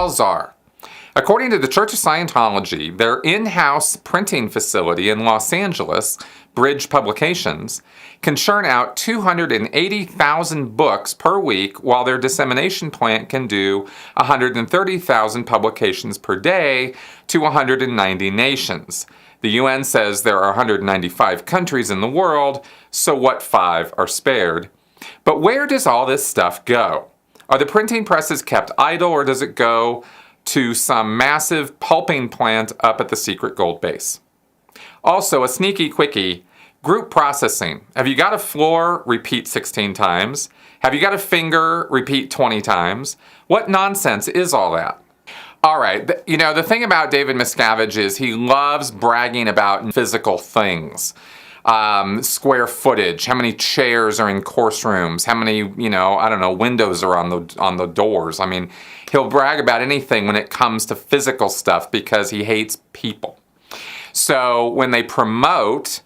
sales are. According to the Church of Scientology, their in-house printing facility in Los Angeles, Bridge Publications, can churn out 280,000 books per week, while their dissemination plant can do 130,000 publications per day to 190 nations. The UN says there are 195 countries in the world, so what 5 are spared? But where does all this stuff go? Are the printing presses kept idle, or does it go to some massive pulping plant up at the secret gold base? Also, a sneaky quickie, group processing. Have you got a floor? Repeat 16 times. Have you got a finger? Repeat 20 times. What nonsense is all that? All right, the thing about David Miscavige is he loves bragging about physical things. Square footage, how many chairs are in course rooms, how many, windows are on the doors. I mean, he'll brag about anything when it comes to physical stuff because he hates people. So when they promote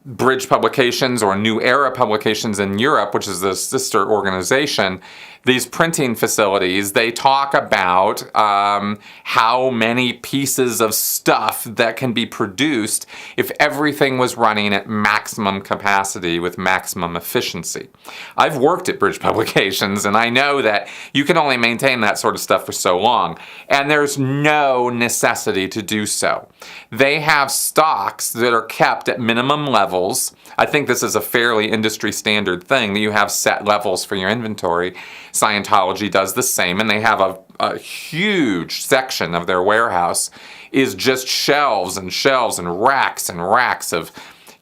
Bridge Publications or New Era Publications in Europe, which is the sister organization, these printing facilities, they talk about how many pieces of stuff that can be produced if everything was running at maximum capacity with maximum efficiency. I've worked at Bridge Publications, and I know that you can only maintain that sort of stuff for so long, and there's no necessity to do so. They have stocks that are kept at minimum levels. I think this is a fairly industry standard thing, that you have set levels for your inventory. Scientology does the same, and they have a huge section of their warehouse is just shelves and shelves and racks of,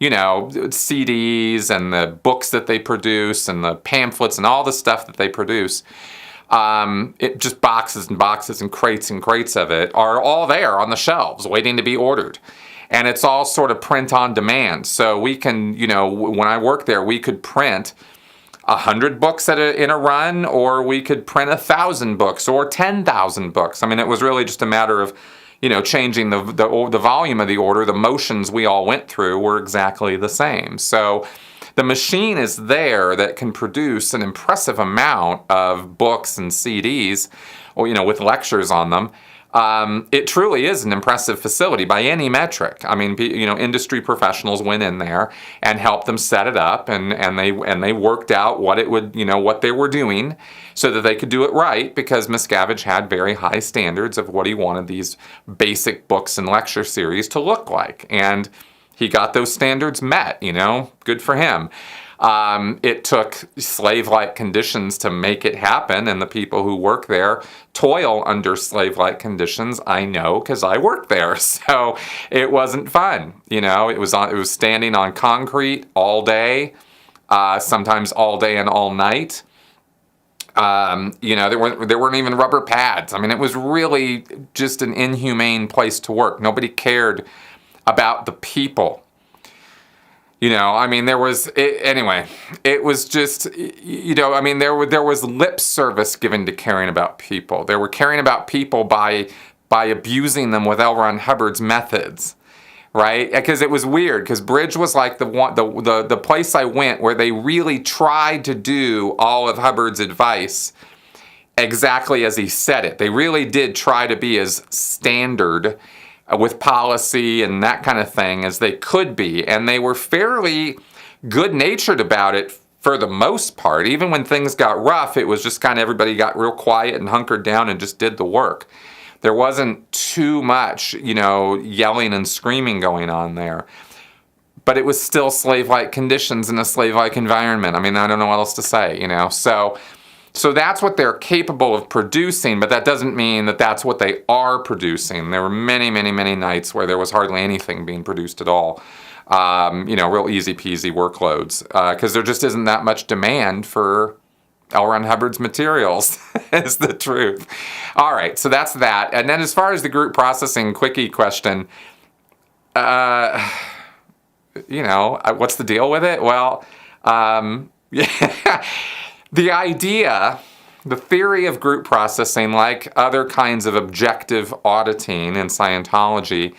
CDs and the books that they produce and the pamphlets and all the stuff that they produce. Just boxes and boxes and crates of it are all there on the shelves waiting to be ordered. And it's all sort of print on demand. So we can, when I worked there, we could print 100 books in a run, or we could print 1,000 books or 10,000 books. I mean, it was really just a matter of, changing the volume of the order. The motions we all went through were exactly the same. So the machine is there that can produce an impressive amount of books and CDs, or, with lectures on them. It truly is an impressive facility by any metric. I mean, industry professionals went in there and helped them set it up, and they worked out what it would, what they were doing so that they could do it right, because Miscavige had very high standards of what he wanted these basic books and lecture series to look like. And he got those standards met, good for him. It took slave-like conditions to make it happen, and the people who work there toil under slave-like conditions. I know, because I worked there, so it wasn't fun. It was standing on concrete all day, sometimes all day and all night. There weren't even rubber pads. I mean, it was really just an inhumane place to work. Nobody cared about the people. There was, it was just, there was lip service given to caring about people. They were caring about people by abusing them with L. Ron Hubbard's methods, right? Because it was weird, because Bridge was like the place I went where they really tried to do all of Hubbard's advice exactly as he said it. They really did try to be as standard with policy and that kind of thing as they could be, and they were fairly good-natured about it for the most part. Even when things got rough, it was just kind of everybody got real quiet and hunkered down and just did the work. There wasn't too much, yelling and screaming going on there. But it was still slave-like conditions in a slave-like environment. I mean, I don't know what else to say, So that's what they're capable of producing, but that doesn't mean that that's what they are producing. There were many, many, many nights where there was hardly anything being produced at all. Real easy-peasy workloads, because there just isn't that much demand for L. Ron Hubbard's materials, is the truth. All right, so that's that. And then as far as the group processing quickie question, what's the deal with it? Well, the idea, the theory of group processing, like other kinds of objective auditing in Scientology,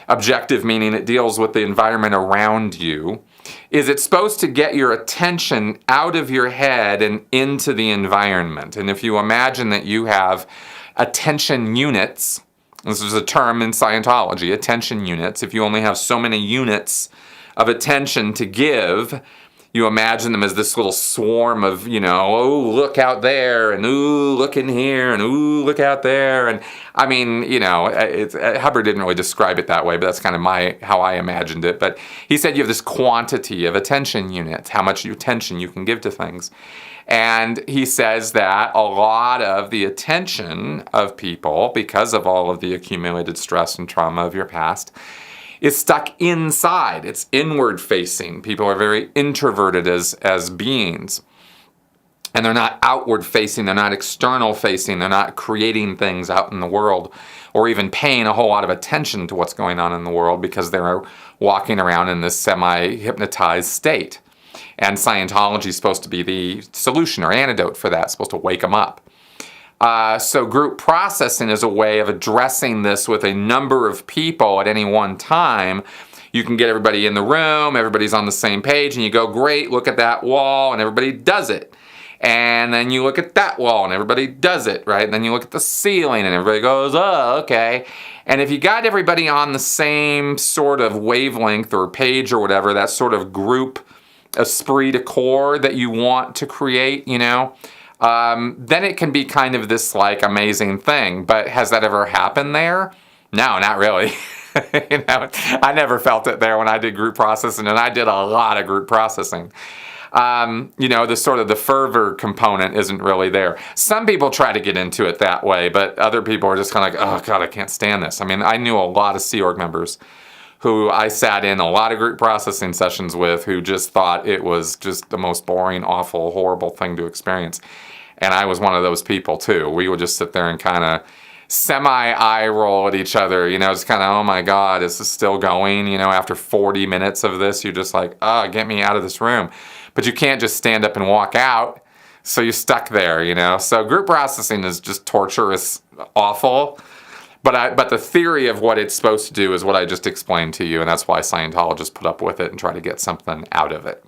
objective meaning it deals with the environment around you, is it's supposed to get your attention out of your head and into the environment. And if you imagine that you have attention units. This is a term in Scientology, attention units. If you only have so many units of attention to give, you imagine them as this little swarm of, oh, look out there, and ooh, look in here, and ooh, look out there. And I mean, Hubbard didn't really describe it that way, but that's kind of how I imagined it. But he said you have this quantity of attention units, how much attention you can give to things. And he says that a lot of the attention of people, because of all of the accumulated stress and trauma of your past, is stuck inside. It's inward facing. People are very introverted as beings. And they're not outward facing. They're not external facing. They're not creating things out in the world or even paying a whole lot of attention to what's going on in the world because they're walking around in this semi-hypnotized state. And Scientology is supposed to be the solution or antidote for that. It's supposed to wake them up. So group processing is a way of addressing this with a number of people at any one time. You can get everybody in the room, everybody's on the same page, and you go, great, look at that wall, and everybody does it. And then you look at that wall, and everybody does it, right? And then you look at the ceiling, and everybody goes, oh, okay. And if you got everybody on the same sort of wavelength or page or whatever, that sort of group esprit de corps that you want to create, then it can be kind of this like amazing thing. But has that ever happened there? No, not really. I never felt it there when I did group processing, and I did a lot of group processing. The sort of the fervor component isn't really there. Some people try to get into it that way, but other people are just kind of like, oh God, I can't stand this. I mean, I knew a lot of Sea Org members who I sat in a lot of group processing sessions with who just thought it was just the most boring, awful, horrible thing to experience. And I was one of those people too. We would just sit there and kind of semi-eye roll at each other, just kind of, oh my God, is this still going? After 40 minutes of this, you're just like, oh, get me out of this room. But you can't just stand up and walk out, so you're stuck there, So group processing is just torturous, awful. But the theory of what it's supposed to do is what I just explained to you, and that's why Scientologists put up with it and try to get something out of it.